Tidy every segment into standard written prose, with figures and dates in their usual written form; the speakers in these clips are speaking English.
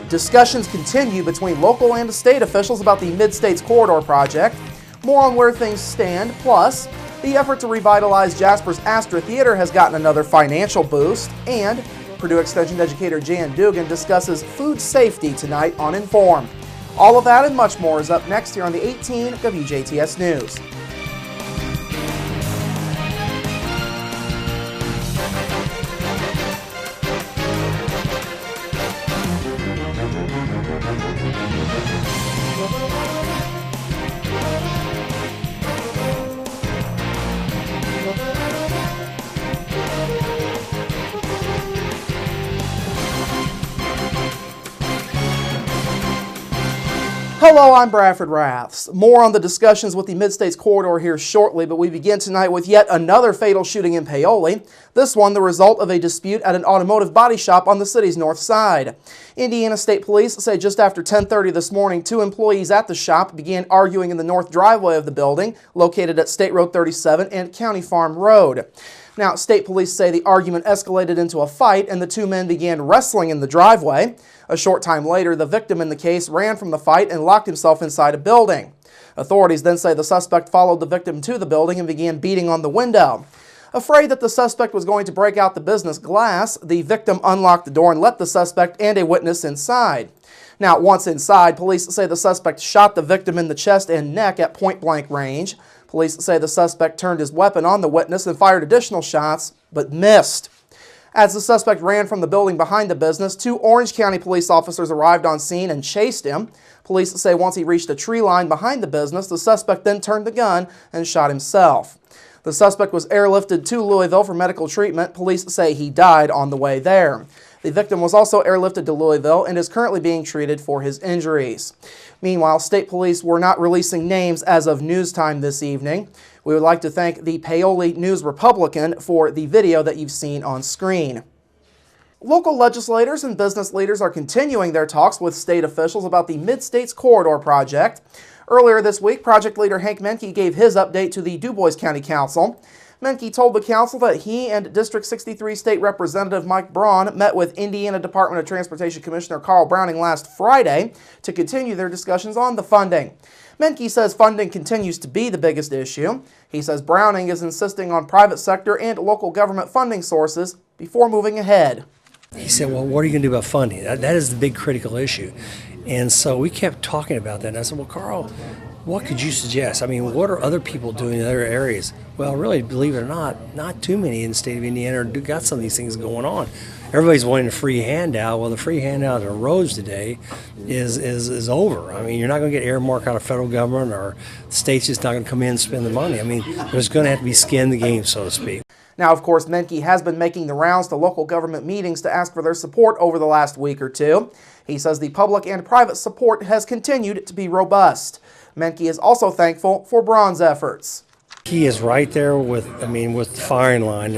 Discussions continue between local and state officials about the Mid-States Corridor project. More on where things stand, plus the effort to revitalize Jasper's Astra Theater has gotten another financial boost, and Purdue Extension educator Jan Dugan discusses food safety tonight on Inform. All of that and much more is up next here on the 18 WJTS News. Hello, I'm Bradford Raths. More on the discussions with the Mid-States Corridor here shortly, but we begin tonight with yet another fatal shooting in Paoli. This one the result of a dispute at an automotive body shop on the city's north side. Indiana State Police say just after 10:30 this morning, two employees at the shop began arguing in the north driveway of the building, located at State Road 37 and County Farm Road. Now, state police say the argument escalated into a fight and the two men began wrestling in the driveway. A short time later, the victim in the case ran from the fight and locked himself inside a building. Authorities then say the suspect followed the victim to the building and began beating on the window. Afraid that the suspect was going to break out the business glass, the victim unlocked the door and let the suspect and a witness inside. Now, once inside, police say the suspect shot the victim in the chest and neck at point-blank range. Police say the suspect turned his weapon on the witness and fired additional shots, but missed. As the suspect ran from the building behind the business, two Orange County police officers arrived on scene and chased him. Police say once he reached a tree line behind the business, the suspect then turned the gun and shot himself. The suspect was airlifted to Louisville for medical treatment. Police say he died on the way there. The victim was also airlifted to Louisville and is currently being treated for his injuries. Meanwhile, state police were not releasing names as of news time this evening. We would like to thank the Paoli News Republican for the video that you've seen on screen. Local legislators and business leaders are continuing their talks with state officials about the Mid-States Corridor project. Earlier this week, project leader Hank Menke gave his update to the DuBois County Council. Menke told the council that he and District 63 State Representative Mike Braun met with Indiana Department of Transportation Commissioner Carl Browning last Friday to continue their discussions on the funding. Menke says funding continues to be the biggest issue. He says Browning is insisting on private sector and local government funding sources before moving ahead. He said, well, what are you going to do about funding? That is the big critical issue. And so we kept talking about that. And I said, well, Carl, what could you suggest? I mean, what are other people doing in other areas? Well, really, believe it or not too many in the state of Indiana got some of these things going on. Everybody's wanting a free handout. Well, the free handout of roads today is over. I mean, you're not going to get earmark out of federal government, or the state's just not going to come in and spend the money. I mean, there's going to have to be skin in the game, so to speak. Now, of course, Menke has been making the rounds to local government meetings to ask for their support over the last week or two. He says the public and private support has continued to be robust. Menke is also thankful for Braun's efforts. He is right there with the firing line.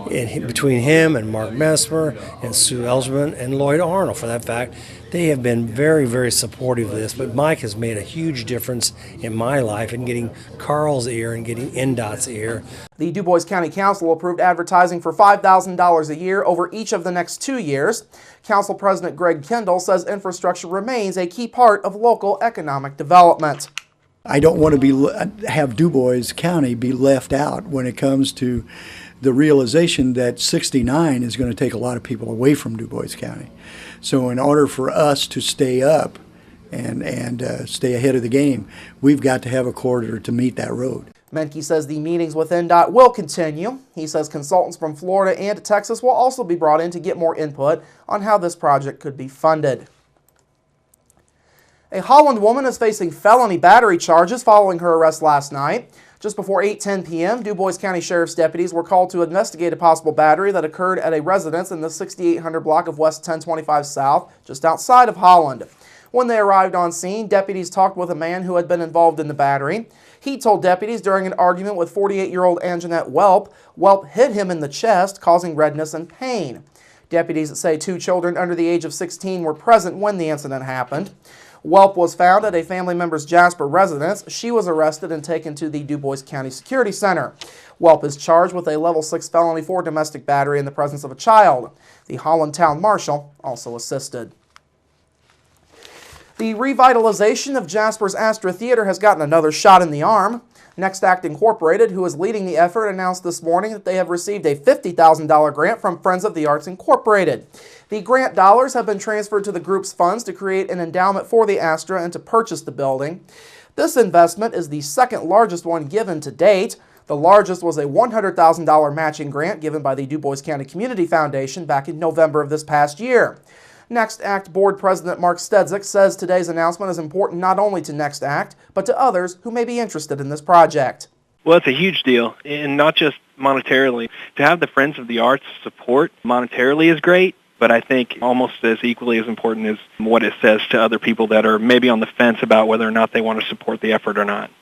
Between him and Mark Mesmer and Sue Elsman and Lloyd Arnold, for that fact, they have been very, very supportive of this. But Mike has made a huge difference in my life in getting Carl's ear and getting NDOT's ear. The DuBois County Council approved advertising for $5,000 a year over each of the next 2 years. Council President Greg Kendall says infrastructure remains a key part of local economic development. I don't want to have DuBois County be left out when it comes to the realization that 69 is going to take a lot of people away from DuBois County. So in order for us to stay up and stay ahead of the game, we've got to have a corridor to meet that road. Menke says the meetings with NDOT will continue. He says consultants from Florida and Texas will also be brought in to get more input on how this project could be funded. A Holland woman is facing felony battery charges following her arrest last night. Just before 8:10 p.m., DuBois County Sheriff's deputies were called to investigate a possible battery that occurred at a residence in the 6800 block of West 1025 South, just outside of Holland. When they arrived on scene, deputies talked with a man who had been involved in the battery. He told deputies during an argument with 48-year-old Anjanette Welp hit him in the chest, causing redness and pain. Deputies say 2 children under the age of 16 were present when the incident happened. Welp was found at a family member's Jasper residence. She was arrested and taken to the DuBois County Security Center. Welp is charged with a level 6 felony for domestic battery in the presence of a child. The Holland Town Marshal also assisted. The revitalization of Jasper's Astra Theater has gotten another shot in the arm. Next Act Incorporated, who is leading the effort, announced this morning that they have received a $50,000 grant from Friends of the Arts Incorporated. The grant dollars have been transferred to the group's funds to create an endowment for the Astra and to purchase the building. This investment is the second largest one given to date. The largest was a $100,000 matching grant given by the DuBois County Community Foundation back in November of this past year. Next Act Board President Mark Stedzik says today's announcement is important not only to Next Act, but to others who may be interested in this project. Well, it's a huge deal, and not just monetarily. To have the Friends of the Arts support monetarily is great, but I think almost as equally as important is what it says to other people that are maybe on the fence about whether or not they want to support the effort or not.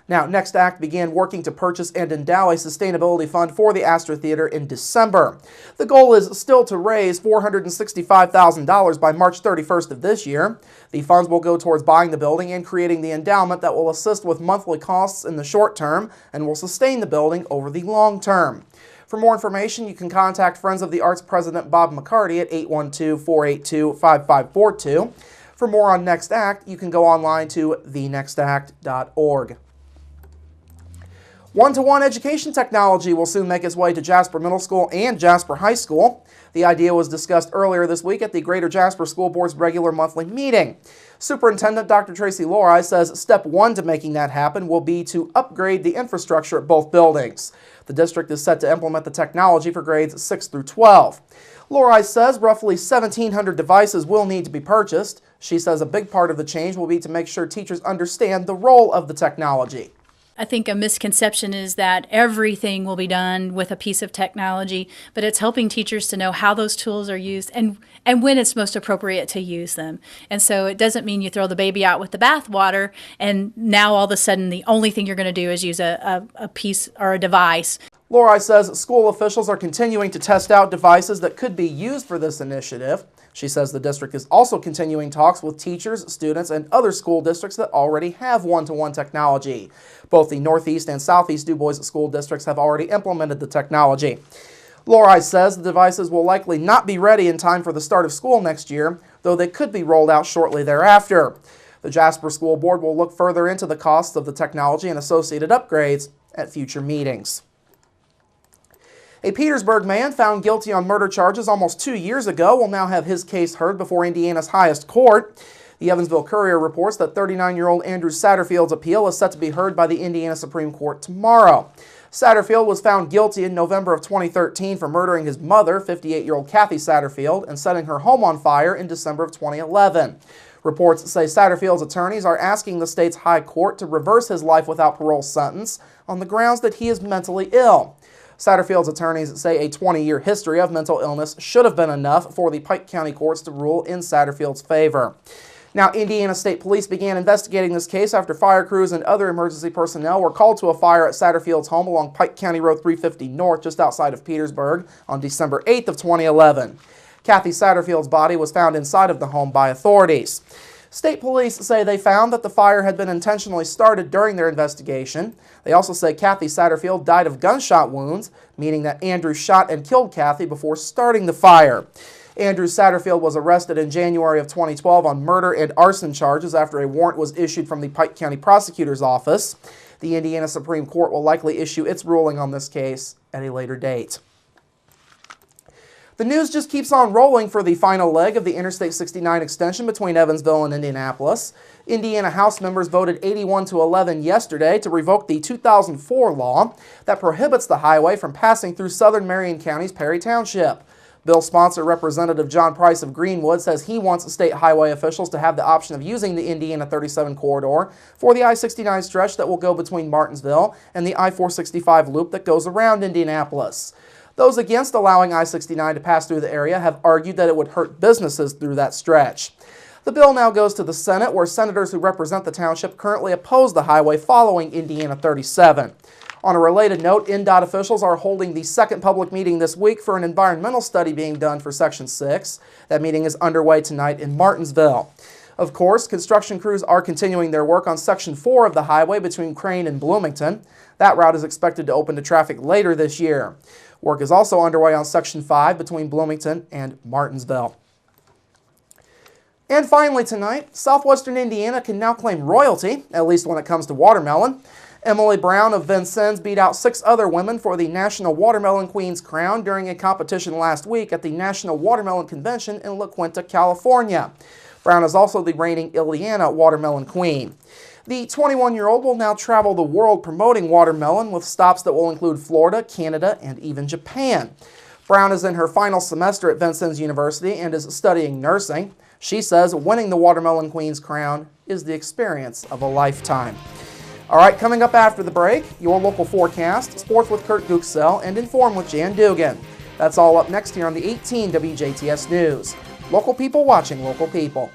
Now, Next Act began working to purchase and endow a sustainability fund for the Astra Theater in December. The goal is still to raise $465,000 by March 31st of this year. The funds will go towards buying the building and creating the endowment that will assist with monthly costs in the short term and will sustain the building over the long term. For more information, you can contact Friends of the Arts President Bob McCarty at 812-482-5542. For more on Next Act, you can go online to thenextact.org. One-to-one education technology will soon make its way to Jasper Middle School and Jasper High School. The idea was discussed earlier this week at the Greater Jasper School Board's regular monthly meeting. Superintendent Dr. Tracy Lorai says step one to making that happen will be to upgrade the infrastructure at both buildings. The district is set to implement the technology for grades 6 through 12. Lorai says roughly 1,700 devices will need to be purchased. She says a big part of the change will be to make sure teachers understand the role of the technology. I think a misconception is that everything will be done with a piece of technology, but it's helping teachers to know how those tools are used and when it's most appropriate to use them. And so it doesn't mean you throw the baby out with the bathwater and now all of a sudden the only thing you're going to do is use a piece or a device. Lorai says school officials are continuing to test out devices that could be used for this initiative. She says the district is also continuing talks with teachers, students, and other school districts that already have one-to-one technology. Both the Northeast and Southeast DuBois school districts have already implemented the technology. Lorai says the devices will likely not be ready in time for the start of school next year, though they could be rolled out shortly thereafter. The Jasper School Board will look further into the costs of the technology and associated upgrades at future meetings. A Petersburg man found guilty on murder charges almost 2 years ago will now have his case heard before Indiana's highest court. The Evansville Courier reports that 39-year-old Andrew Satterfield's appeal is set to be heard by the Indiana Supreme Court tomorrow. Satterfield was found guilty in November of 2013 for murdering his mother, 58-year-old Kathy Satterfield, and setting her home on fire in December of 2011. Reports say Satterfield's attorneys are asking the state's high court to reverse his life without parole sentence on the grounds that he is mentally ill. Satterfield's attorneys say a 20-year history of mental illness should have been enough for the Pike County courts to rule in Satterfield's favor. Now, Indiana State Police began investigating this case after fire crews and other emergency personnel were called to a fire at Satterfield's home along Pike County Road 350 North, just outside of Petersburg, on December 8th of 2011. Kathy Satterfield's body was found inside of the home by authorities. State police say they found that the fire had been intentionally started during their investigation. They also say Kathy Satterfield died of gunshot wounds, meaning that Andrew shot and killed Kathy before starting the fire. Andrew Satterfield was arrested in January of 2012 on murder and arson charges after a warrant was issued from the Pike County Prosecutor's Office. The Indiana Supreme Court will likely issue its ruling on this case at a later date. The news just keeps on rolling for the final leg of the Interstate 69 extension between Evansville and Indianapolis. Indiana House members voted 81-11 yesterday to revoke the 2004 law that prohibits the highway from passing through southern Marion County's Perry Township. Bill sponsor Representative John Price of Greenwood says he wants state highway officials to have the option of using the Indiana 37 corridor for the I-69 stretch that will go between Martinsville and the I-465 loop that goes around Indianapolis. Those against allowing I-69 to pass through the area have argued that it would hurt businesses through that stretch. The bill now goes to the Senate, where senators who represent the township currently oppose the highway following Indiana 37. On a related note, INDOT officials are holding the second public meeting this week for an environmental study being done for Section 6. That meeting is underway tonight in Martinsville. Of course, construction crews are continuing their work on Section 4 of the highway between Crane and Bloomington. That route is expected to open to traffic later this year. Work is also underway on Section 5 between Bloomington and Martinsville. And finally tonight, southwestern Indiana can now claim royalty, at least when it comes to watermelon. Emily Brown of Vincennes beat out 6 other women for the National Watermelon Queen's crown during a competition last week at the National Watermelon Convention in La Quinta, California. Brown is also the reigning Ileana Watermelon Queen. The 21-year-old will now travel the world promoting watermelon with stops that will include Florida, Canada, and even Japan. Brown is in her final semester at Vincennes University and is studying nursing. She says winning the Watermelon Queen's crown is the experience of a lifetime. All right, coming up after the break, your local forecast, sports with Kurt Guxell, and Inform with Jan Dugan. That's all up next here on the 18 WJTS News. Local people watching local people.